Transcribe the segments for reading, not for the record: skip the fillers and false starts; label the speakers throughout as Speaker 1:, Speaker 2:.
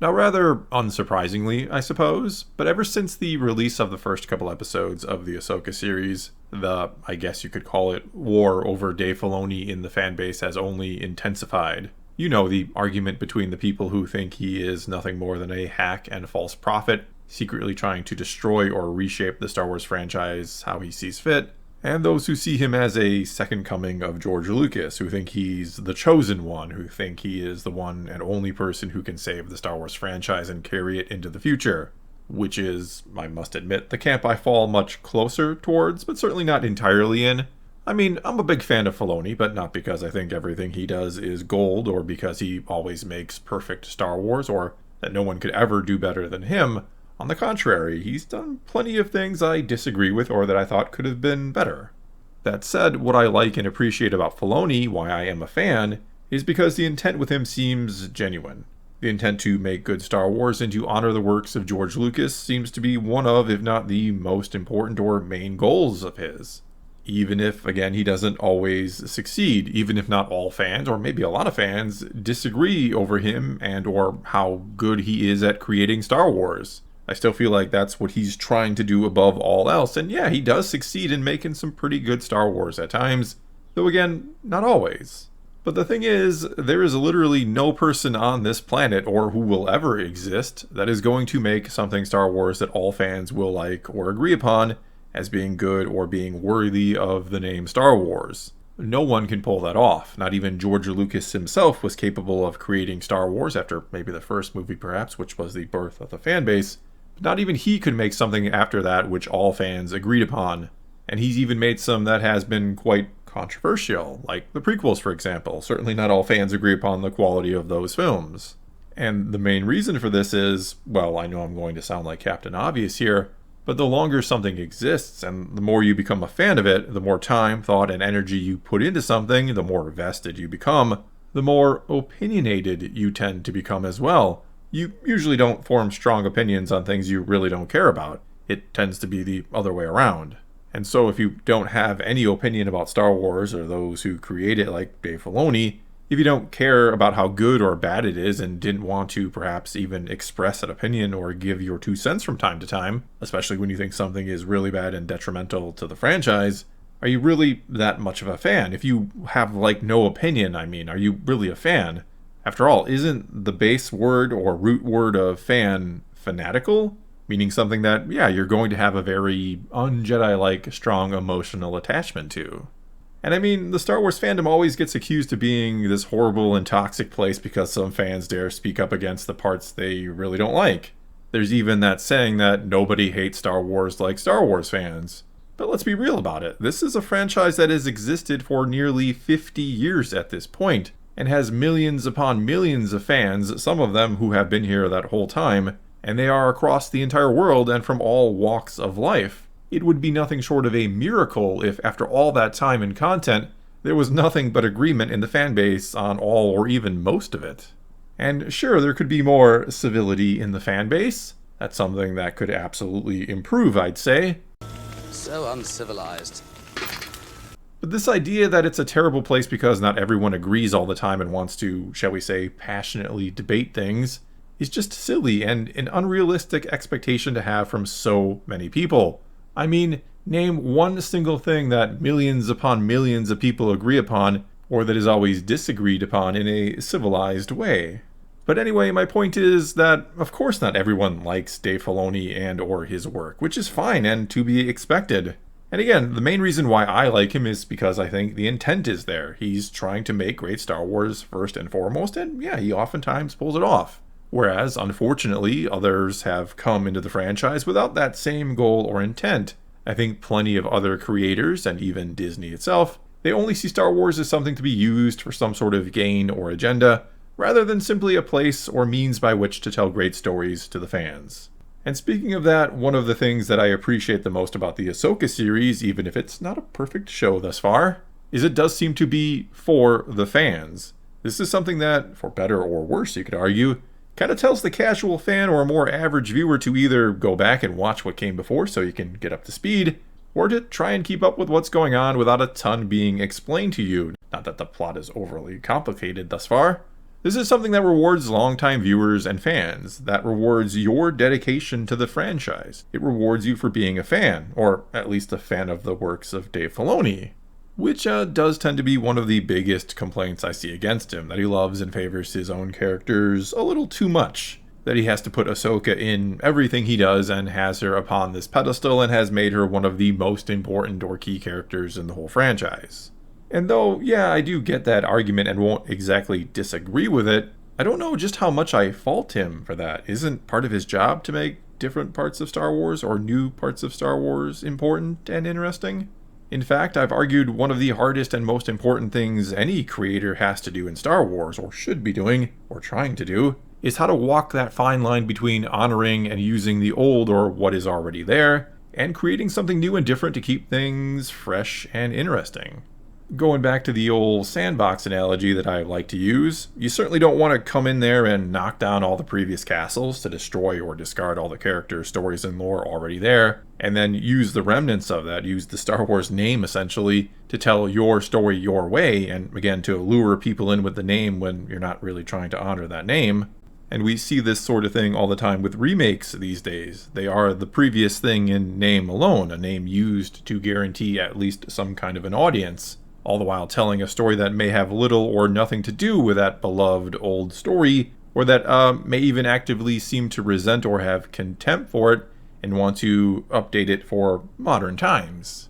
Speaker 1: Now, rather unsurprisingly, I suppose, but ever since the release of the first couple episodes of the Ahsoka series, I guess you could call it, war over Dave Filoni in the fanbase has only intensified. You know, the argument between the people who think he is nothing more than a hack and false prophet, secretly trying to destroy or reshape the Star Wars franchise how he sees fit, and those who see him as a second coming of George Lucas, who think he's the chosen one, who think he is the one and only person who can save the Star Wars franchise and carry it into the future. Which is, I must admit, the camp I fall much closer towards, but certainly not entirely in. I mean, I'm a big fan of Filoni, but not because I think everything he does is gold, or because he always makes perfect Star Wars, or that no one could ever do better than him. On the contrary, he's done plenty of things I disagree with or that I thought could have been better. That said, what I like and appreciate about Filoni, why I am a fan, is because the intent with him seems genuine. The intent to make good Star Wars and to honor the works of George Lucas seems to be one of, if not the most important or main goals of his. Even if, again, he doesn't always succeed, even if not all fans, or maybe a lot of fans, disagree over him and or how good he is at creating Star Wars. I still feel like that's what he's trying to do above all else, and yeah, he does succeed in making some pretty good Star Wars at times, though again, not always. But the thing is, there is literally no person on this planet, or who will ever exist, that is going to make something Star Wars that all fans will like or agree upon as being good or being worthy of the name Star Wars. No one can pull that off. Not even George Lucas himself was capable of creating Star Wars after maybe the first movie perhaps, which was the birth of the fanbase. Not even he could make something after that which all fans agreed upon. And he's even made some that has been quite controversial, like the prequels, for example. Certainly not all fans agree upon the quality of those films. And the main reason for this is, well, I know I'm going to sound like Captain Obvious here, but the longer something exists and the more you become a fan of it, the more time, thought, and energy you put into something, the more vested you become, the more opinionated you tend to become as well. You usually don't form strong opinions on things you really don't care about. It tends to be the other way around. And so if you don't have any opinion about Star Wars or those who create it like Dave Filoni, if you don't care about how good or bad it is and didn't want to perhaps even express an opinion or give your 2 cents from time to time, especially when you think something is really bad and detrimental to the franchise, are you really that much of a fan? If you have no opinion, are you really a fan? After all, isn't the base word or root word of fan fanatical? Meaning something that, yeah, you're going to have a very un-Jedi-like strong emotional attachment to. And the Star Wars fandom always gets accused of being this horrible and toxic place because some fans dare speak up against the parts they really don't like. There's even that saying that nobody hates Star Wars like Star Wars fans. But let's be real about it. This is a franchise that has existed for nearly 50 years at this point, and has millions upon millions of fans, some of them who have been here that whole time, and they are across the entire world and from all walks of life. It would be nothing short of a miracle if, after all that time and content, there was nothing but agreement in the fanbase on all or even most of it. And sure, there could be more civility in the fanbase. That's something that could absolutely improve, I'd say.
Speaker 2: So uncivilized.
Speaker 1: But this idea that it's a terrible place because not everyone agrees all the time and wants to, shall we say, passionately debate things, is just silly and an unrealistic expectation to have from so many people. Name one single thing that millions upon millions of people agree upon, or that is always disagreed upon in a civilized way. But anyway, my point is that, of course not everyone likes Dave Filoni and or his work, which is fine and to be expected. And again, the main reason why I like him is because I think the intent is there. He's trying to make great Star Wars first and foremost, and yeah, he oftentimes pulls it off. Whereas, unfortunately, others have come into the franchise without that same goal or intent. I think plenty of other creators, and even Disney itself, they only see Star Wars as something to be used for some sort of gain or agenda, rather than simply a place or means by which to tell great stories to the fans. And speaking of that, one of the things that I appreciate the most about the Ahsoka series, even if it's not a perfect show thus far, is it does seem to be for the fans. This is something that, for better or worse you could argue, kind of tells the casual fan or a more average viewer to either go back and watch what came before so you can get up to speed, or to try and keep up with what's going on without a ton being explained to you. Not that the plot is overly complicated thus far. This is something that rewards longtime viewers and fans, that rewards your dedication to the franchise. It rewards you for being a fan, or at least a fan of the works of Dave Filoni, which does tend to be one of the biggest complaints I see against him, that he loves and favors his own characters a little too much, that he has to put Ahsoka in everything he does and has her upon this pedestal and has made her one of the most important or key characters in the whole franchise. And though, yeah, I do get that argument and won't exactly disagree with it, I don't know just how much I fault him for that. Isn't part of his job to make different parts of Star Wars or new parts of Star Wars important and interesting? In fact, I've argued one of the hardest and most important things any creator has to do in Star Wars, or should be doing, or trying to do, is how to walk that fine line between honoring and using the old or what is already there, and creating something new and different to keep things fresh and interesting. Going back to the old sandbox analogy that I like to use, you certainly don't want to come in there and knock down all the previous castles to destroy or discard all the characters, stories, and lore already there, and then use the remnants of that, use the Star Wars name essentially, to tell your story your way, and again, to lure people in with the name when you're not really trying to honor that name. And we see this sort of thing all the time with remakes these days. They are the previous thing in name alone, a name used to guarantee at least some kind of an audience, all the while telling a story that may have little or nothing to do with that beloved old story, or that may even actively seem to resent or have contempt for it and want to update it for modern times.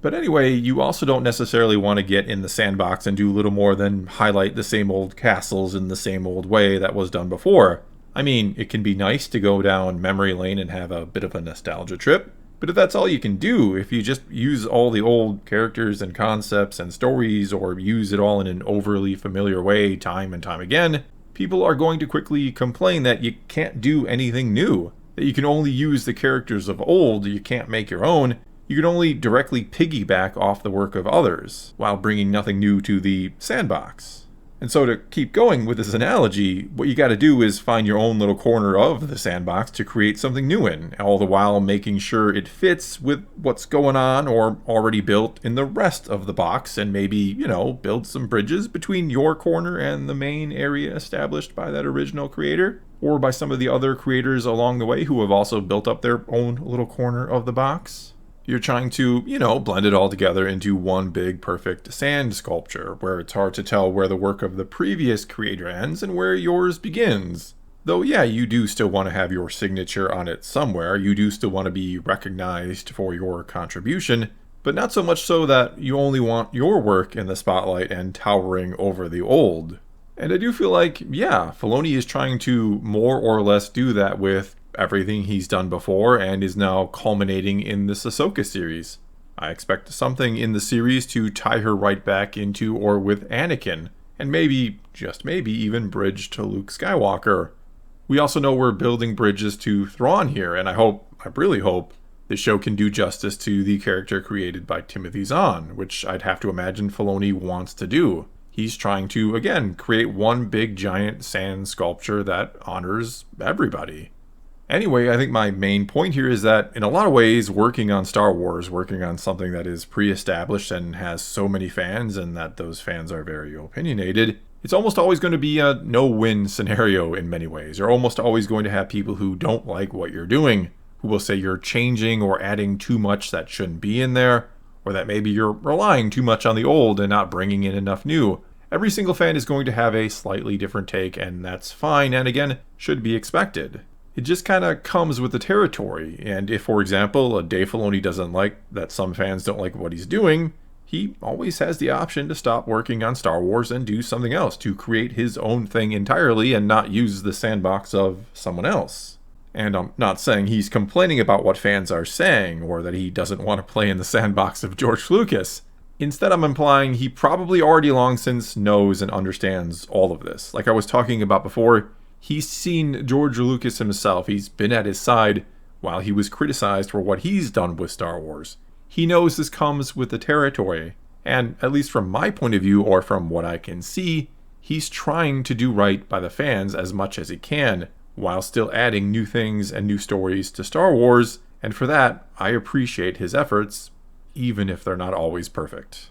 Speaker 1: But anyway, you also don't necessarily want to get in the sandbox and do little more than highlight the same old castles in the same old way that was done before. I mean, it can be nice to go down memory lane and have a bit of a nostalgia trip, but if that's all you can do, if you just use all the old characters and concepts and stories, or use it all in an overly familiar way time and time again, people are going to quickly complain that you can't do anything new, that you can only use the characters of old, you can't make your own, you can only directly piggyback off the work of others, while bringing nothing new to the sandbox. And so to keep going with this analogy, what you gotta do is find your own little corner of the sandbox to create something new in, all the while making sure it fits with what's going on or already built in the rest of the box, and maybe, build some bridges between your corner and the main area established by that original creator, or by some of the other creators along the way who have also built up their own little corner of the box. You're trying to, blend it all together into one big perfect sand sculpture, where it's hard to tell where the work of the previous creator ends and where yours begins. Though, yeah, you do still want to have your signature on it somewhere, you do still want to be recognized for your contribution, but not so much so that you only want your work in the spotlight and towering over the old. And I do feel like, yeah, Filoni is trying to more or less do that with everything he's done before and is now culminating in this Ahsoka series. I expect something in the series to tie her right back into or with Anakin, and maybe, just maybe, even bridge to Luke Skywalker. We also know we're building bridges to Thrawn here, and I really hope, the show can do justice to the character created by Timothy Zahn, which I'd have to imagine Filoni wants to do. He's trying to, again, create one big giant sand sculpture that honors everybody. Anyway, I think my main point here is that, in a lot of ways, working on Star Wars, working on something that is pre-established and has so many fans, and that those fans are very opinionated, it's almost always going to be a no-win scenario in many ways. You're almost always going to have people who don't like what you're doing, who will say you're changing or adding too much that shouldn't be in there, or that maybe you're relying too much on the old and not bringing in enough new. Every single fan is going to have a slightly different take, and that's fine, and again, should be expected. It just kind of comes with the territory, and if, for example, Dave Filoni doesn't like that some fans don't like what he's doing, he always has the option to stop working on Star Wars and do something else, to create his own thing entirely and not use the sandbox of someone else. And I'm not saying he's complaining about what fans are saying, or that he doesn't want to play in the sandbox of George Lucas. Instead, I'm implying he probably already long since knows and understands all of this. Like I was talking about before, he's seen George Lucas himself. He's been at his side while he was criticized for what he's done with Star Wars. He knows this comes with the territory. And at least from my point of view, or from what I can see, he's trying to do right by the fans as much as he can, while still adding new things and new stories to Star Wars. And for that, I appreciate his efforts, even if they're not always perfect.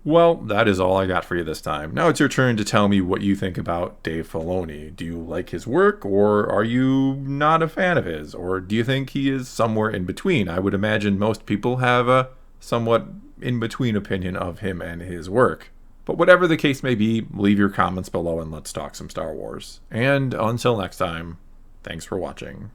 Speaker 1: Well, that is all I got for you this time. Now it's your turn to tell me what you think about Dave Filoni. Do you like his work, or are you not a fan of his? Or do you think he is somewhere in between? I would imagine most people have a somewhat in between opinion of him and his work. But whatever the case may be, leave your comments below and let's talk some Star Wars. And until next time, thanks for watching.